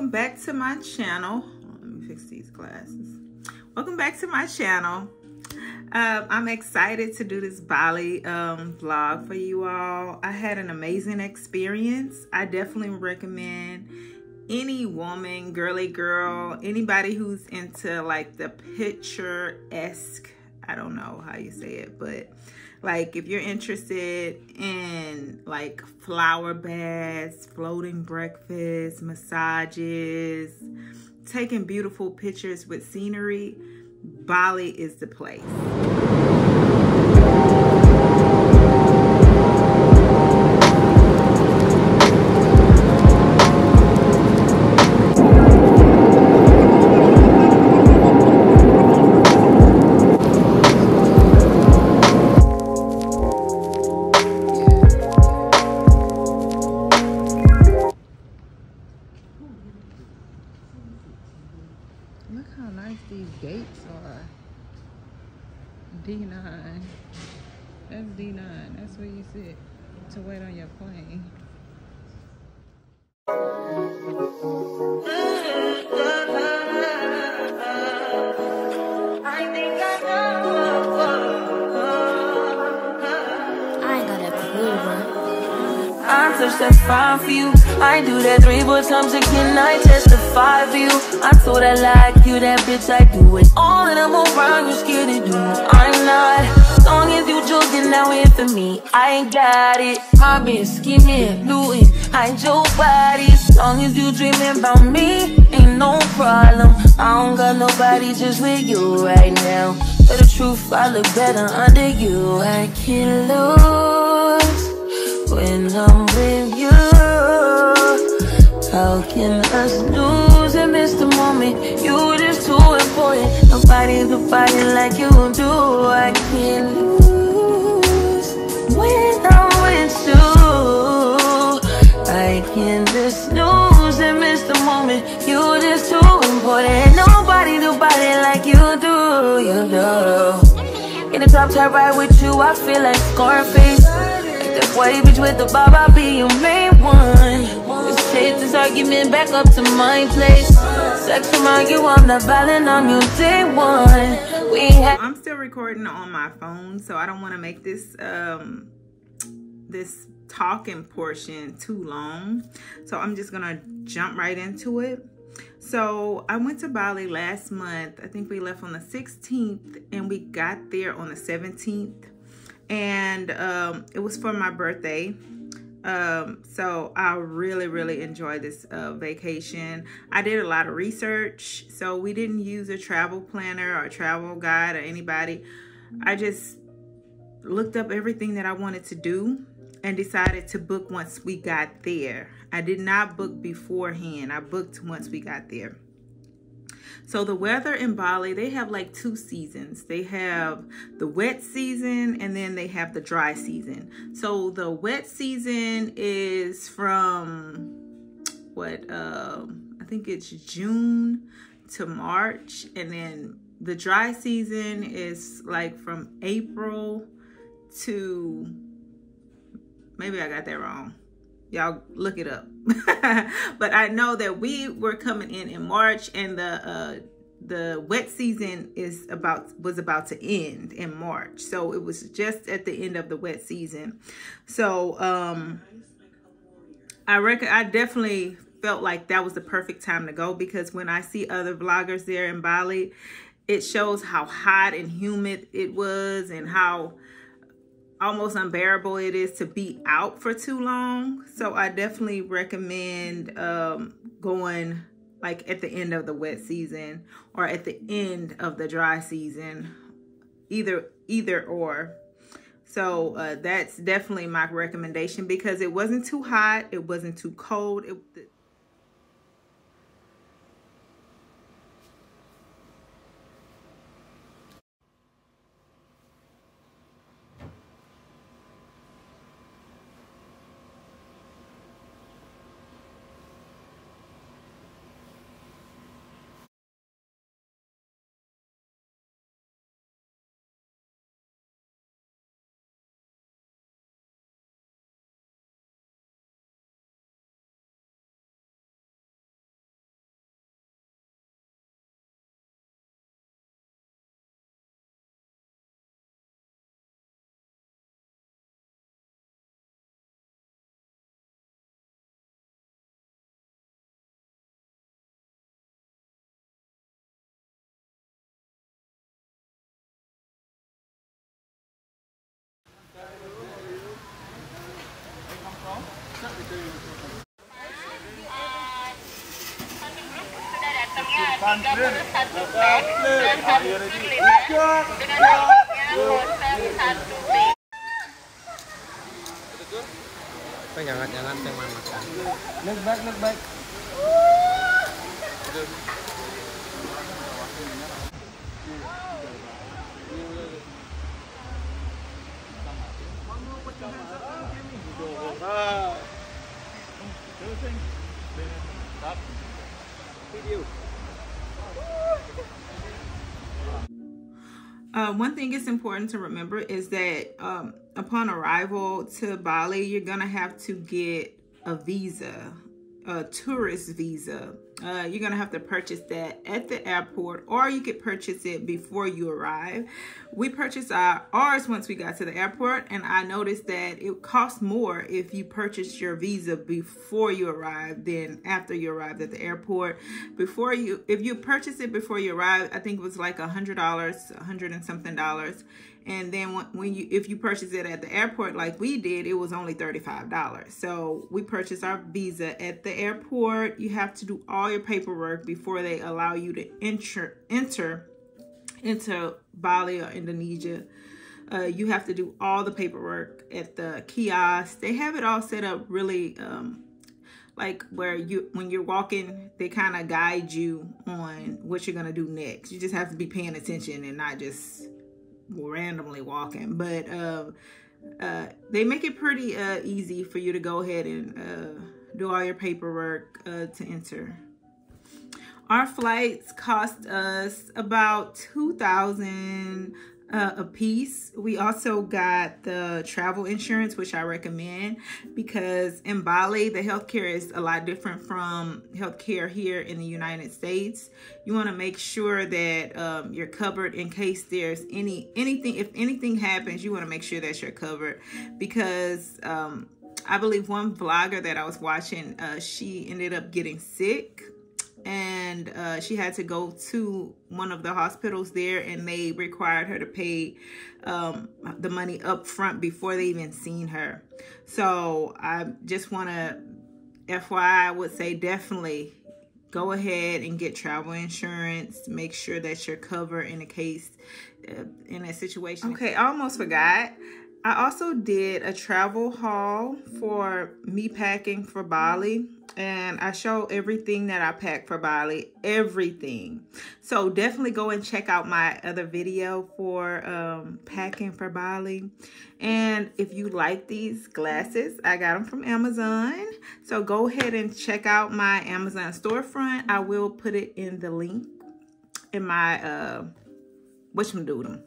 welcome back to my channel. Let me fix these glasses. Welcome back to my channel. I'm excited to do this Bali vlog for you all. I had an amazing experience. I definitely recommend any woman, girly girl, anybody who's into like the picturesque, I don't know how you say it, but like if you're interested in like flower baths, floating breakfasts, massages, taking beautiful pictures with scenery, Bali is the place. Look how nice these gates are. D9. That's D9. That's where you sit to wait on your plane. I touch that 5 for you. I do that 3 more times again. I testify for you. I told I like you, that bitch. I do it all and I'm around. You scared to do. I'm not. As long as you joking now in for me, I ain't got it. I've been scheming, looting, hide your body. As long as you dreaming about me, ain't no problem. I don't got nobody just with you right now. Tell the truth, I look better under you. I can't lose when I'm with you. How can us lose and miss the moment? You just too important. Nobody do body like you do. I can't lose when I'm with you. I can't just lose and miss the moment. You just too important. Nobody do body like you do. You do. In the top tier right with you, I feel like Scarface. That white bitch with the bob, I'll be your main one. Let's take this argument back up to my place. Sex remind you I'm not violent on you day one. I'm still recording on my phone, so I don't want to make this this talking portion too long. So I'm just gonna jump right into it. So I went to Bali last month. I think we left on the 16th and we got there on the 17th. And it was for my birthday. So I really enjoyed this vacation. I did a lot of research, so we didn't use a travel planner or a travel guide or anybody. I just looked up everything that I wanted to do and decided to book once we got there. I did not book beforehand. I booked once we got there. So the weather in Bali, they have like 2 seasons. They have the wet season and then they have the dry season. So the wet season is from I think it's June to March. And then the dry season is like from April to, maybe I got that wrong. Y'all look it up. But I know that we were coming in March, and the wet season was about to end in March. So it was just at the end of the wet season. So I definitely felt like that was the perfect time to go, because when I see other vloggers there in Bali, it shows how hot and humid it was and how almost unbearable it is to be out for too long. So I definitely recommend going like at the end of the wet season or at the end of the dry season, either or. So that's definitely my recommendation, because it wasn't too hot, it wasn't too cold. Jangan yang makan. Look back. One thing it's important to remember is that upon arrival to Bali, you're gonna have to get a visa, a tourist visa. You're gonna have to purchase that at the airport, or you could purchase it before you arrive. We purchased ours once we got to the airport, and I noticed that it costs more if you purchase your visa before you arrive than after you arrived at the airport. If you purchase it before you arrive, I think it was like $100, $100 and something. And then if you purchase it at the airport like we did, it was only $35. So we purchased our visa at the airport. You have to do all your paperwork before they allow you to enter into Bali or Indonesia. You have to do all the paperwork at the kiosk. They have it all set up really like where when you're walking, they kind of guide you on what you're gonna do next. You just have to be paying attention and not just randomly walking. But they make it pretty easy for you to go ahead and do all your paperwork to enter. Our flights cost us about $2,000 a piece. We also got the travel insurance, which I recommend, because in Bali the healthcare is a lot different from healthcare here in the United States. You want to make sure that you're covered in case there's anything. If anything happens, you want to make sure that you're covered, because I believe one vlogger that I was watching, she ended up getting sick, and she had to go to one of the hospitals there, and they required her to pay the money up front before they even seen her. So I just want to FYI, I would say definitely go ahead and get travel insurance. Make sure that you're covered in a case in a situation. Okay, I almost forgot. I also did a travel haul for me packing for Bali, and I show everything that I packed for Bali, everything. So definitely go and check out my other video for packing for Bali. And if you like these glasses, I got them from Amazon. So go ahead and check out my Amazon storefront. I will put it in the link in my whatchamdoodle.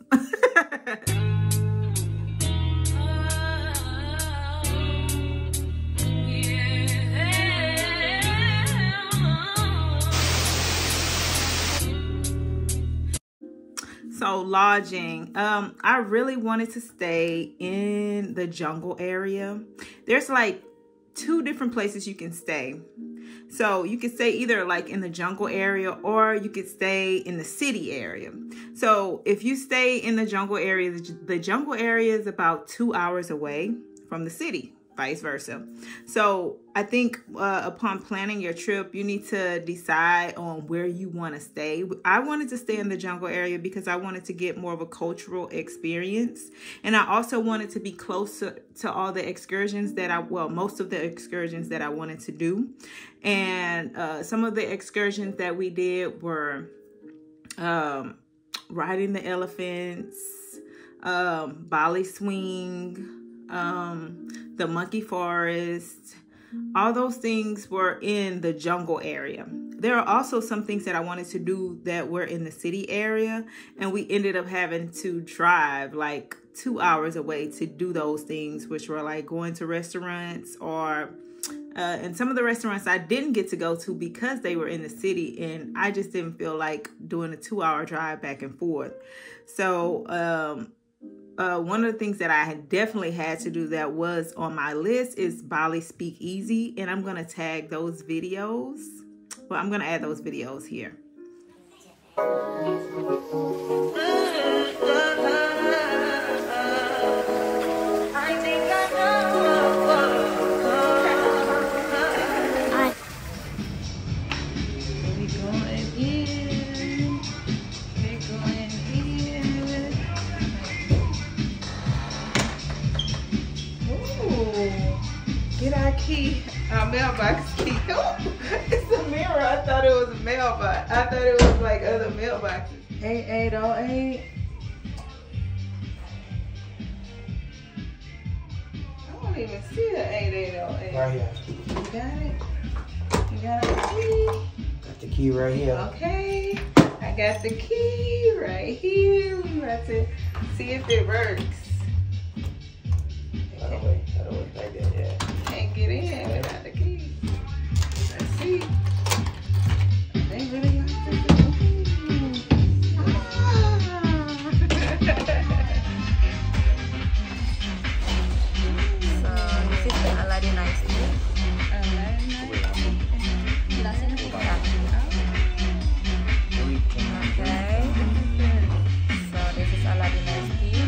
So lodging, I really wanted to stay in the jungle area. There's like 2 different places you can stay. So you could stay either like in the jungle area, or you could stay in the city area. So if you stay in the jungle area is about 2 hours away from the city, vice versa. So I think upon planning your trip, you need to decide on where you want to stay. I wanted to stay in the jungle area because I wanted to get more of a cultural experience. And I also wanted to be closer to all the excursions that most of the excursions that I wanted to do. And some of the excursions that we did were riding the elephants, Bali swing, the monkey forest. All those things were in the jungle area. There are also some things that I wanted to do that were in the city area, and we ended up having to drive like 2 hours away to do those things, which were like going to restaurants, or and some of the restaurants I didn't get to go to because they were in the city, and I just didn't feel like doing a 2-hour drive back and forth. So one of the things that I had definitely had to do that was on my list is Bali Speakeasy, and I'm going to tag those videos. Well, I'm going to add those videos here. We're going in key, our mailbox key. Oh, it's a mirror. I thought it was a mailbox. I thought it was like other mailboxes. 8808. I don't even see the 8808. Right here. You got it? You got the key? Got the key right here. Okay. I got the key right here. We about to see if it works. Other way like that, yeah. Can't get in without the key. Let's see. They really like this. So this is the Aladdin Nice Tea. Okay. So this is Aladdin Nice Tea.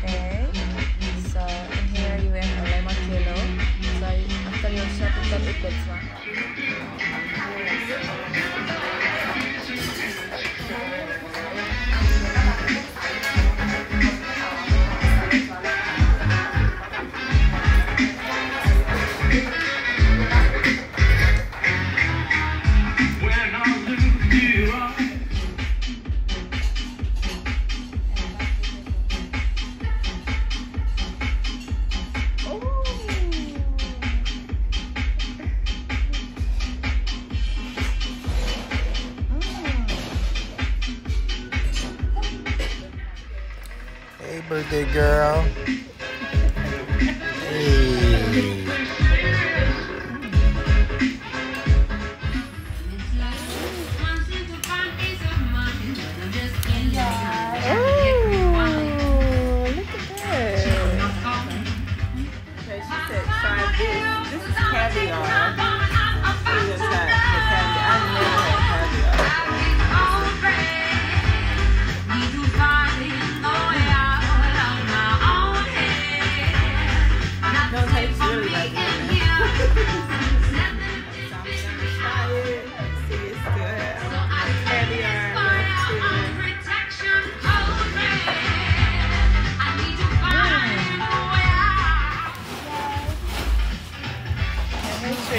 Okay. So in here you have a lemon jello. So after your shot you can eat this one. Hey, birthday girl. Hey.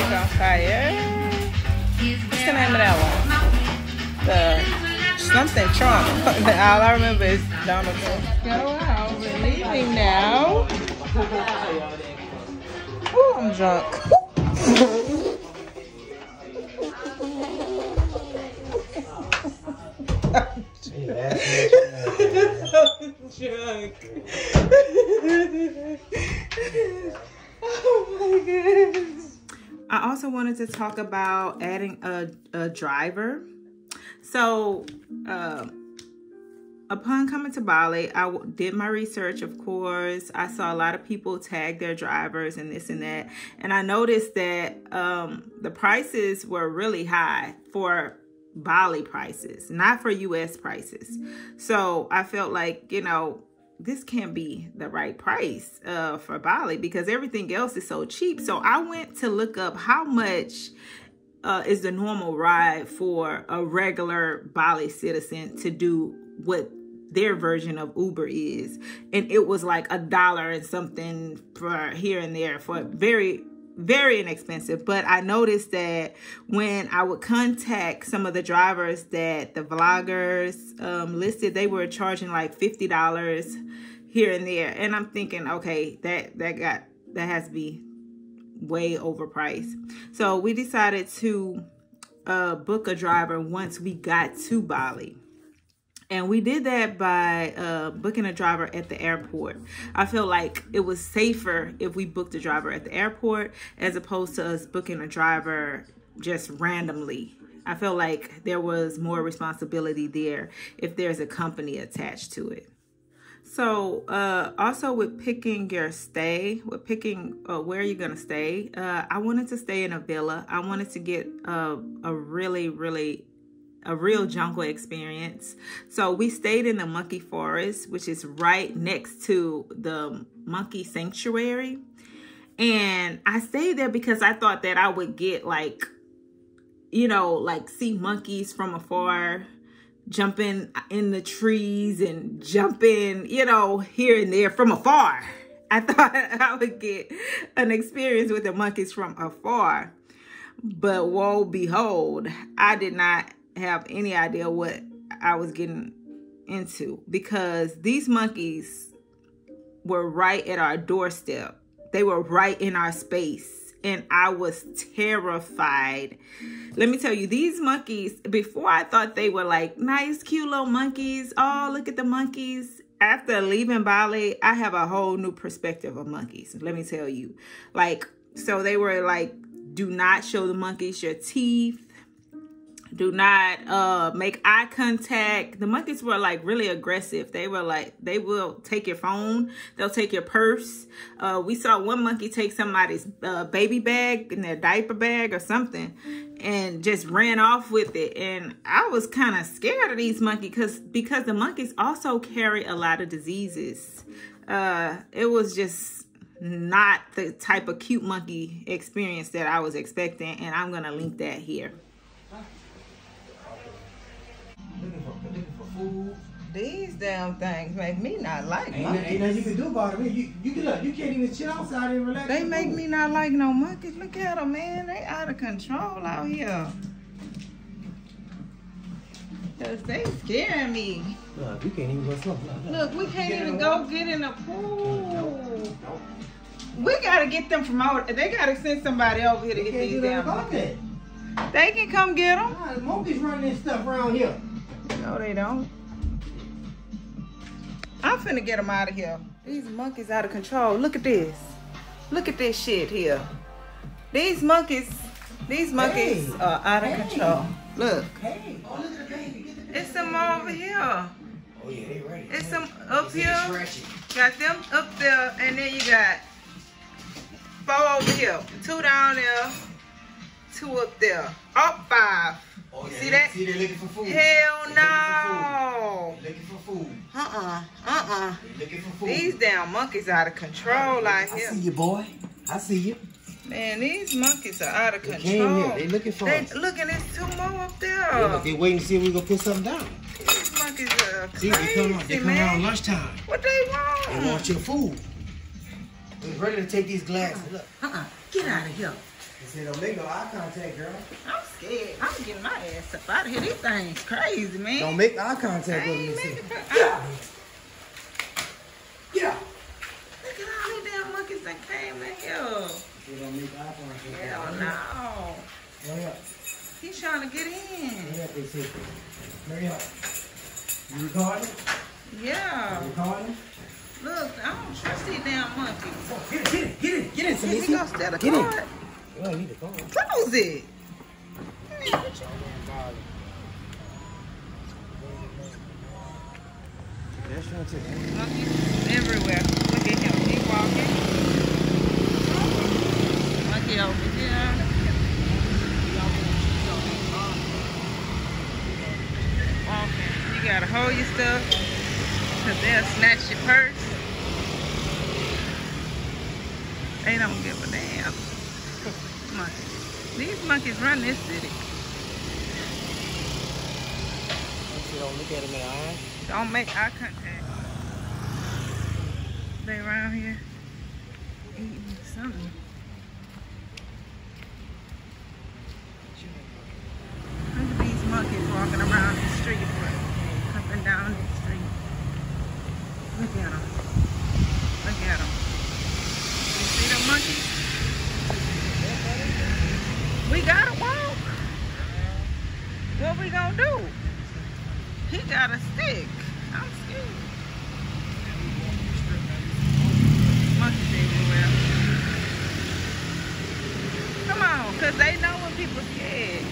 On fire. What's the name of that one? The something Trump. All I remember is Donald Trump. Go out. We're leaving now. Oh, I'm drunk. I'm drunk. Oh my goodness. I also wanted to talk about adding a driver. So, upon coming to Bali, I did my research, of course. I saw a lot of people tag their drivers and this and that. And I noticed that the prices were really high for Bali prices, not for US prices. So I felt like, you know, this can't be the right price for Bali because everything else is so cheap. So I went to look up how much is the normal ride for a regular Bali citizen to do what their version of Uber is. And it was like $1 and something for here and there for very, very inexpensive. But I noticed that when I would contact some of the drivers that the vloggers listed, they were charging like $50 here and there. And I'm thinking, okay, that has to be way overpriced. So we decided to book a driver once we got to Bali. And we did that by booking a driver at the airport. I feel like it was safer if we booked a driver at the airport as opposed to us booking a driver just randomly. I feel like there was more responsibility there if there's a company attached to it. So also with picking your stay, with picking where you're going to stay, I wanted to stay in a villa. I wanted to get a real jungle experience. So we stayed in the monkey forest, which is right next to the monkey sanctuary. And I stayed there because I thought that I would get like, you know, like see monkeys from afar, jumping in the trees and jumping, you know, here and there from afar. I thought I would get an experience with the monkeys from afar. But woe behold, I did not have any idea what I was getting into, because these monkeys were right at our doorstep. They were right in our space, and I was terrified. Let me tell you, these monkeys, before I thought they were like nice, cute little monkeys. Oh, look at the monkeys. After leaving Bali, I have a whole new perspective of monkeys. Let me tell you. Like, so they were like, do not show the monkeys your teeth. Do not make eye contact. The monkeys were like really aggressive. They were like, they will take your phone. They'll take your purse. We saw one monkey take somebody's baby bag, in their diaper bag or something, and just ran off with it. And I was kind of scared of these monkeys because the monkeys also carry a lot of diseases. It was just not the type of cute monkey experience that I was expecting. And I'm going to link that here. Looking for food. These damn things make me not like monkeys. Ain't nothing you can do about it. You can't even chill outside and relax. They make me not like no monkeys. Look at them, man. They out of control out here. Cause they scaring me. Look, you can't even go swim. Look, we can't even go get in the pool. We gotta get them from out. They gotta send somebody over here to get these damn monkeys. They can come get them. Nah, the monkeys running this stuff around here. No, they don't. I'm finna get them out of here. These monkeys out of control. Look at this. Look at this shit here. These monkeys are out of control. Look. Hey, oh, look at the baby. Get the baby. It's some over here. Oh, yeah, they ready. It's some up here. Got them up there, and then you got 4 over here. 2 down there. 2 up there. Up 5. Oh, yeah. See that? See, they're looking for food. Hell no. They're looking for food. They're looking for food. These damn monkeys out of control out here. I see you, boy. I see you. Man, these monkeys are out of control. They came here. They looking for us. Look, and there's 2 more up there. Yeah, but they waiting to see if we gonna put something down. These monkeys are crazy, See, they come around lunchtime. What they want? They want your food. They're ready to take these glasses. Look. Get out of here. They say don't make no eye contact, girl. I'm scared. I'm getting my ass up out of here. These things crazy, man. Don't make eye contact with me. Get out. Get out. Look at all these damn monkeys that came in here. They don't make eye contact. Hell no. Hurry up. He's trying to get in. Hurry up, they say. Hurry up. You recording? Yeah. You recording? Look, I don't trust these damn monkeys. Oh, get in, He gonna steal the Get card. in. You don't need the card. Close it. Monkeys everywhere. Look at him. He walking. Monkey over here. Walking. You gotta hold your stuff, because they'll snatch your purse. They don't give a damn. Monkeys. These monkeys run this city. Don't look at them in the eye. Don't make eye contact. They around here eating something. Look at these monkeys walking around the street, up and down the street. Look at them. Look at them. You see the monkeys? We gotta walk. What we gonna do? He got a stick. I'm scared. Monkeys everywhere. Come on, because they know when people scared.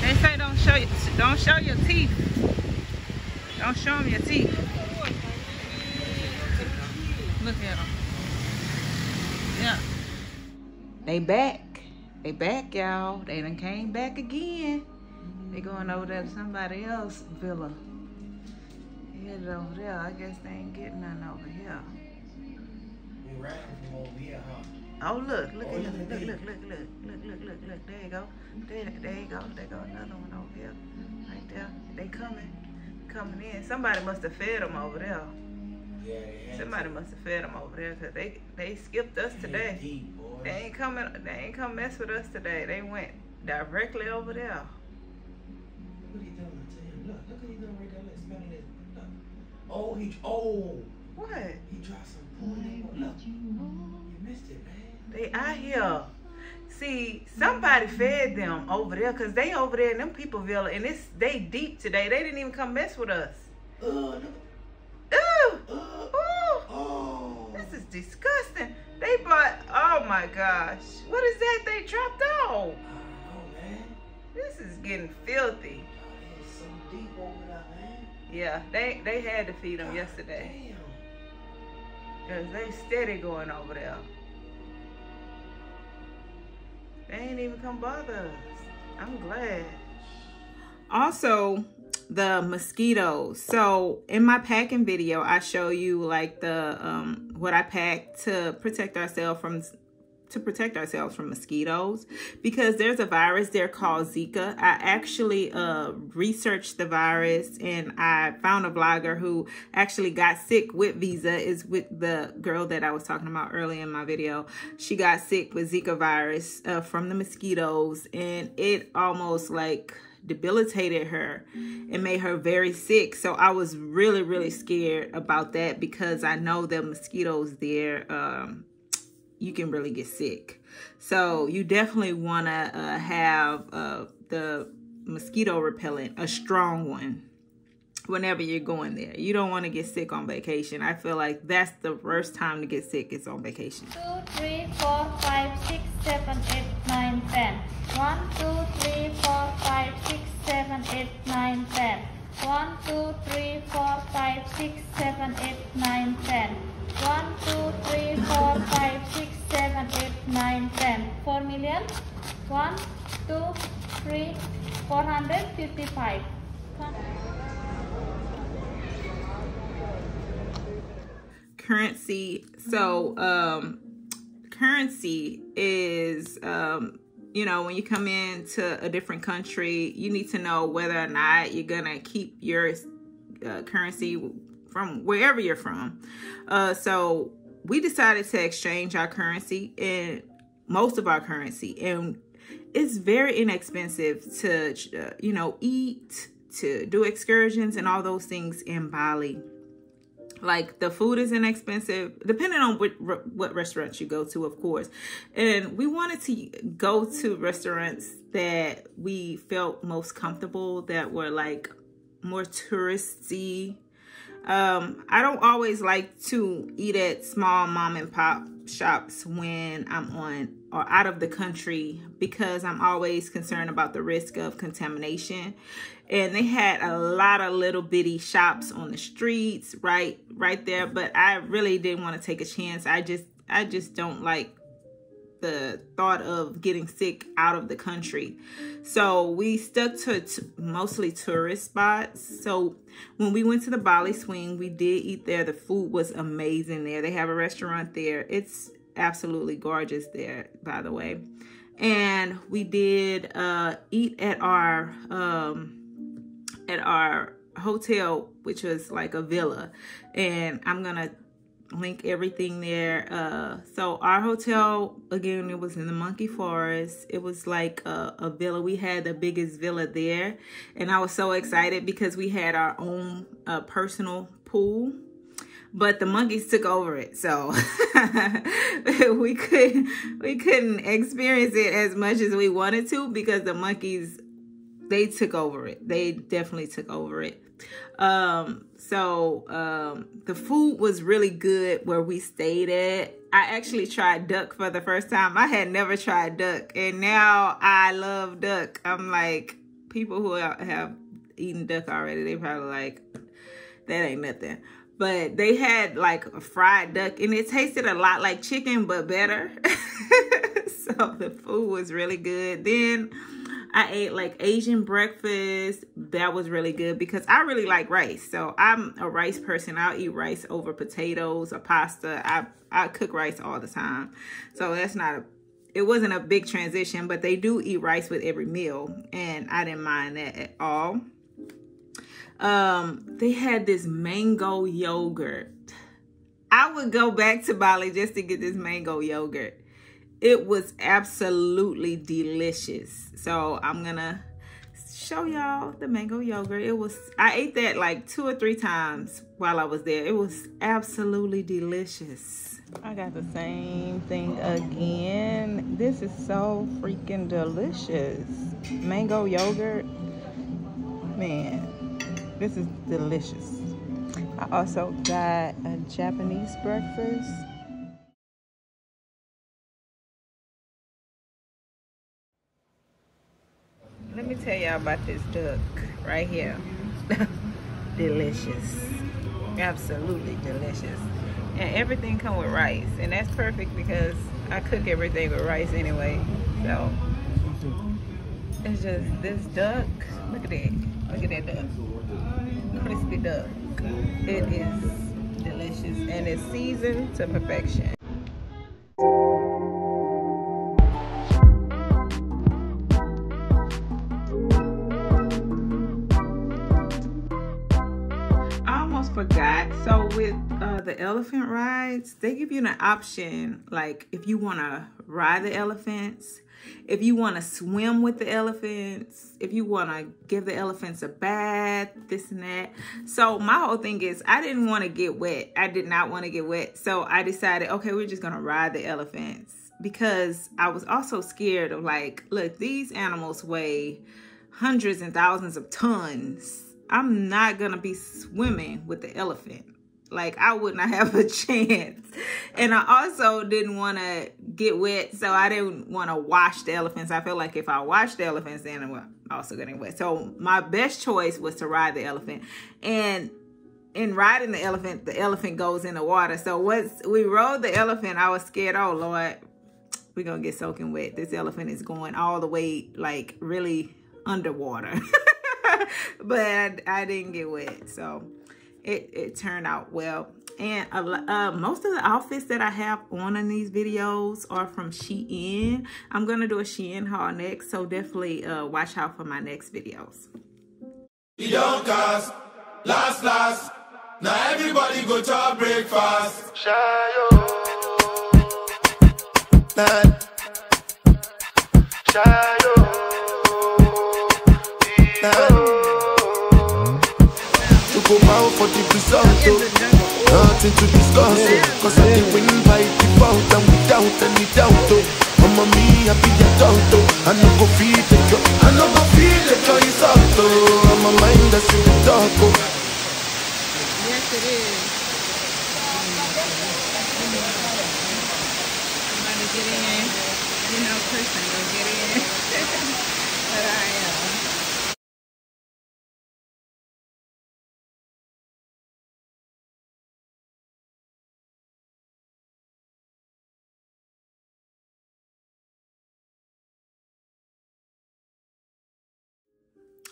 They say don't show your teeth. Don't show them your teeth. Look at them. Yeah. They back. They back, y'all. They done came back again. They going over there to somebody else's villa. They headed over there. I guess they ain't getting none over here. grab from over here, huh? Oh, look at him. Look. There you go. There you go. There go another one over here. Right there. They coming in. Somebody must have fed them over there. Yeah, somebody must have fed them over there because they skipped us today. Deep, boy. They ain't come mess with us today. They went directly over there. What are you doing to him? Look what he's doing right there. Let's smell it. Oh, What? he dropped some poison. Look, you missed it, man. They out here. See, somebody fed them over there because they over there in them Peopleville and they deep today. They didn't even come mess with us. Look. Ooh! Oh. This is disgusting. They brought, oh my gosh. What is that they dropped off? I don't know, man. This is getting filthy. Oh, it's so deep over there, man. Yeah, they had to feed them yesterday. Damn. Because they steady going over there. They ain't even come bother us. I'm glad. Also, the mosquitoes. So in my packing video, I show you like the what I packed to protect ourselves from mosquitoes, because there's a virus there called Zika. I actually researched the virus and I found a vlogger who actually got sick with Visa, is with the girl that I was talking about earlier in my video. She got sick with Zika virus from the mosquitoes, and it almost like debilitated her and made her very sick. So I was really scared about that because I know that mosquitoes there, you can really get sick. So you definitely want to have the mosquito repellent, a strong one, whenever you're going there. You don't want to get sick on vacation. I feel like that's the worst time to get sick, is on vacation. 2, 3, 4, 5, 6, 7, 8, 9, 10. 1, 2, 3, 4, 5, 6, 7, 8, 9, 10. 1, 2, 3, 4, 5, 6, 7, 8, 9, 10. 1, 2, 3, 4, 5, 6, 7, 8, 9, 10. 4 million. 1, 2, 3, 455. Currency. So currency is you know, when you come into a different country, you need to know whether or not you're gonna keep your currency from wherever you're from. So we decided to exchange our currency, and most of our currency, and it's very inexpensive to you know, eat, to do excursions and all those things in Bali. Like, the food is inexpensive, depending on what restaurants you go to, of course. And we wanted to go to restaurants that we felt most comfortable, that were like more touristy. I don't always like to eat at small mom and pop shops when I'm on or out of the country, because I'm always concerned about the risk of contamination. And they had a lot of little bitty shops on the streets right there, but I really didn't want to take a chance. I just don't like the thought of getting sick out of the country. So we stuck to mostly tourist spots. So when we went to the Bali swing, we did eat there. The food was amazing there. They have a restaurant there. It's absolutely gorgeous there, by the way. And we did eat at our hotel, which was like a villa, and I'm gonna link everything there. So our hotel, again, it was in the monkey forest. It was like a villa. We had the biggest villa there, and I was so excited because we had our own personal pool, but the monkeys took over it, so we couldn't experience it as much as we wanted to, because the monkeys, they took over it. They definitely took over it. The food was really good where we stayed at. I actually tried duck for the first time. I had never tried duck, and now I love duck. I'm like, people who have eaten duck already, they probably like, that ain't nothing. But they had like a fried duck, and it tasted a lot like chicken, but better. So the food was really good. Then I ate like Asian breakfast. That was really good because I really like rice. So I'm a rice person. I'll eat rice over potatoes or pasta. I cook rice all the time. So that's not it wasn't a big transition, but they do eat rice with every meal. And I didn't mind that at all. They had this mango yogurt. I would go back to Bali just to get this mango yogurt. It was absolutely delicious. So I'm gonna show y'all the mango yogurt. I ate that like 2 or 3 times while I was there. It was absolutely delicious. I got the same thing again. This is so freaking delicious. Mango yogurt, man, this is delicious. I also got a Japanese breakfast. Let me tell y'all about this duck right here. Delicious. Absolutely delicious. And everything come with rice. And that's perfect because I cook everything with rice anyway. So it's just this duck. Look at that. Look at that duck. Crispy duck. It is delicious and it's seasoned to perfection. Forgot. So with the elephant rides, they give you an option, like if you want to ride the elephants, if you want to swim with the elephants, if you want to give the elephants a bath, this and that. So my whole thing is I didn't want to get wet. I did not want to get wet. So I decided, okay, we're just going to ride the elephants, because I was also scared of, like, look, these animals weigh hundreds and thousands of tons. I'm not gonna be swimming with the elephant. Like, I would not have a chance. And I also didn't want to get wet, so I didn't want to wash the elephants. I feel like if I wash the elephants, then I'm also getting wet. So my best choice was to ride the elephant. And in riding the elephant goes in the water. So once we rode the elephant, I was scared, oh Lord, we're gonna get soaking wet. This elephant is going all the way, like, really underwater. But I didn't get wet, so it turned out well. And most of the outfits that I have on in these videos are from Shein. I'm gonna do a Shein haul next, so definitely watch out for my next videos. Last, now everybody go to breakfast. For the result, nothing to discuss, cause I did win by default and without any doubt. Mama me, I be the adult. I no go feel the joy, I no go feel the joy is out. My mind that's in the dark. Yes, it is. Somebody get in, you know, person will get in. But I am.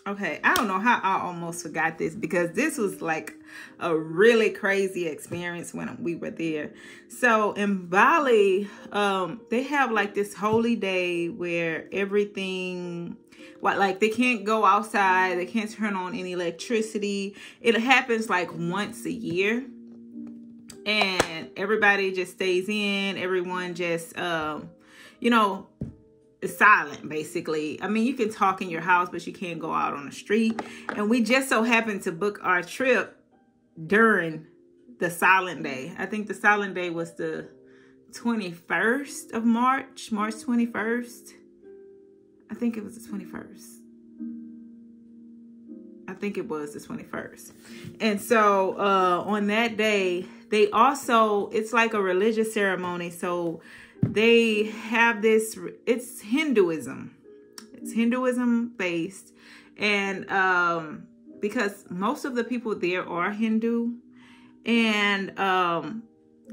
Okay, I don't know how I almost forgot this, because this was like a really crazy experience when we were there. So in Bali, they have like this holy day where everything, like, they can't go outside, they can't turn on any electricity. It happens like once a year, and everybody just stays in. Everyone just, you know, it's silent, basically. I mean, you can talk in your house, but you can't go out on the street. And we just so happened to book our trip during the silent day. I think the silent day was the 21st of March, March 21st. I think it was the 21st. I think it was the 21st. And so on that day, they also, it's like a religious ceremony. So they have this, it's Hinduism. It's Hinduism based. And because most of the people there are Hindu. And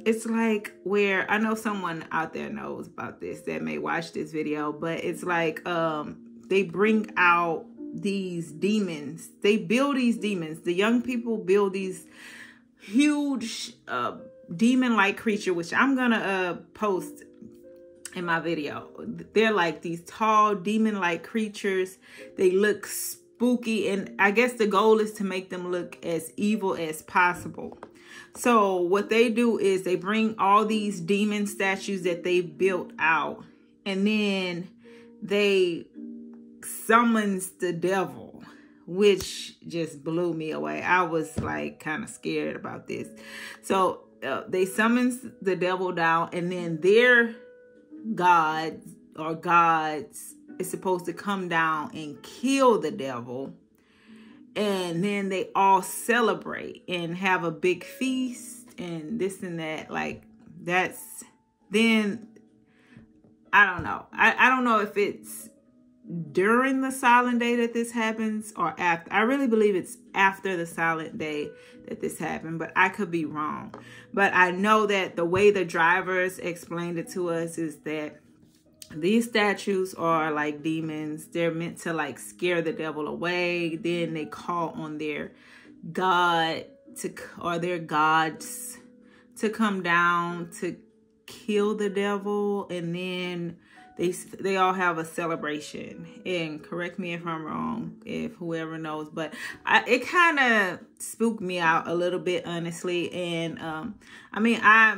it's like where, I know someone out there knows about this that may watch this video, but it's like they bring out these demons. They build these demons. The young people build these huge demon-like creature, which I'm gonna post in my video. They're like these tall demon-like creatures. They look spooky, and I guess the goal is to make them look as evil as possible. So what they do is they bring all these demon statues that they built out, and then they summons the devil, which just blew me away. I was like kind of scared about this. So they summons the devil down, and then their god or gods is supposed to come down and kill the devil. And then they all celebrate and have a big feast and this and that. Like, that's, then, I don't know. I don't know if it's during the silent day that this happens or after. I really believe it's after the silent day that this happened, but I could be wrong. But I know that the way the drivers explained it to us is that these statues are like demons. They're meant to like scare the devil away. Then they call on their god or their gods to come down to kill the devil. And then they all have a celebration. And correct me if I'm wrong, if whoever knows. But it kind of spooked me out a little bit, honestly. And I mean, I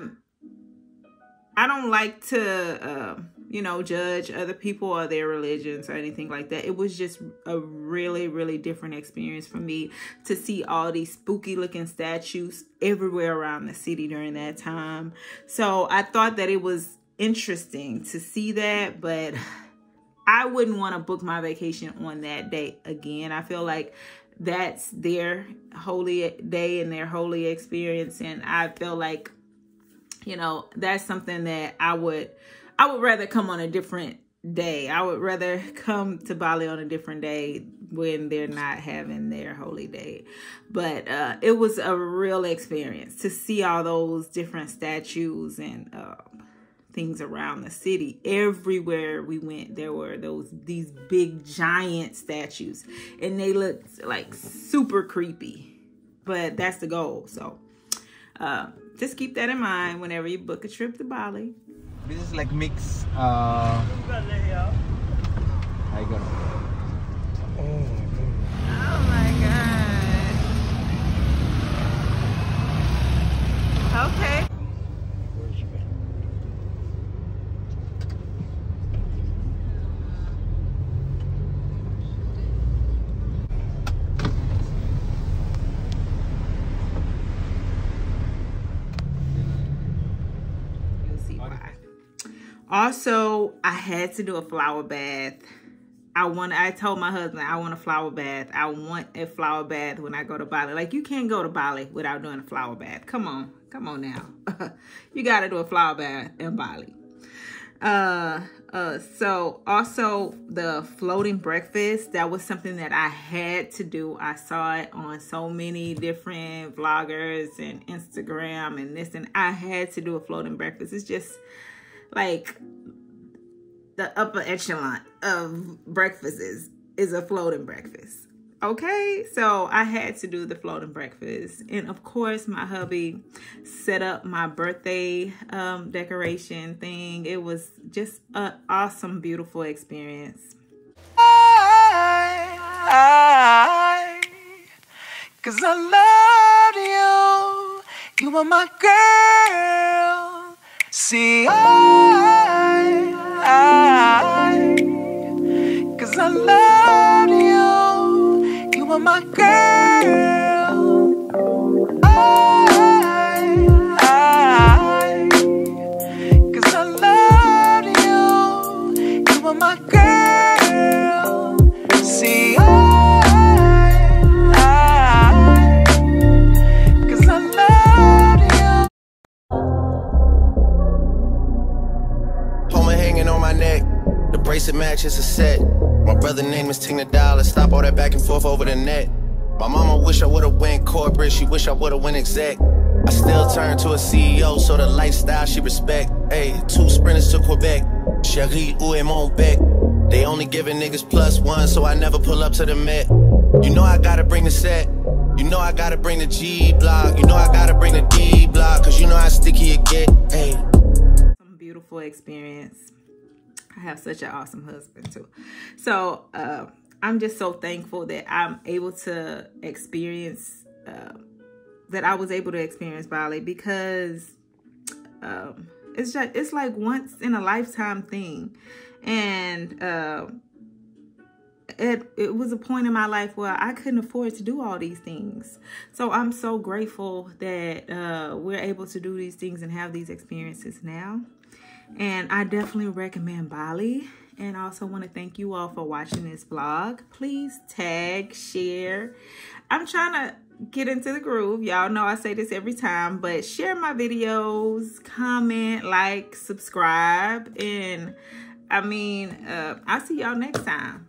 don't like to you know, judge other people or their religions or anything like that. It was just a really, really different experience for me to see all these spooky looking statues everywhere around the city during that time. So I thought that it was interesting to see that, but I wouldn't want to book my vacation on that day again. I feel like that's their holy day and their holy experience. And I feel like, you know, that's something that I would rather come on a different day. I would rather come to Bali on a different day when they're not having their holy day. But it was a real experience to see all those different statues and things around the city. Everywhere we went, there were these big giant statues, and they looked like super creepy. But that's the goal. So just keep that in mind whenever you book a trip to Bali. This is like mix. I got. Oh my god. Okay. Also, I had to do a flower bath. I told my husband, I want a flower bath. I want a flower bath when I go to Bali. Like, you can't go to Bali without doing a flower bath. Come on now. You got to do a flower bath in Bali. So also the floating breakfast, that was something that I had to do. I saw it on so many different vloggers and Instagram and this, and I had to do a floating breakfast. It's just like the upper echelon of breakfasts is a floating breakfast. Okay, so I had to do the floating breakfast. And of course, my hubby set up my birthday decoration thing. It was just an awesome, beautiful experience. Cause I love you. You are my girl. See, cause I love you. You are my girl. Cause I love you. You are my girl. See, cause I love you. Home hanging on my neck. The bracelet match is a set. My brother name is Tina Dollar. Stop all that back and forth over the net. My mama wish I would've went corporate. She wish I would've went exec. I still turn to a CEO, so the lifestyle she respect. Hey, 2 sprinters to Quebec. Chérie, où est mon bec? They only giving niggas +1, so I never pull up to the Met. You know I gotta bring the set. You know I gotta bring the G block. You know I gotta bring the D block, cause you know how sticky it get. Hey. Some beautiful experience. I have such an awesome husband too. So I'm just so thankful that I'm able to experience, that I was able to experience Bali, because it's like once in a lifetime thing. And it was a point in my life where I couldn't afford to do all these things. So I'm so grateful that we're able to do these things and have these experiences now. And I definitely recommend Bali. And I also want to thank you all for watching this vlog. Please tag, share. I'm trying to get into the groove. Y'all know I say this every time, but share my videos, comment, like, subscribe. And I mean, I'll see y'all next time.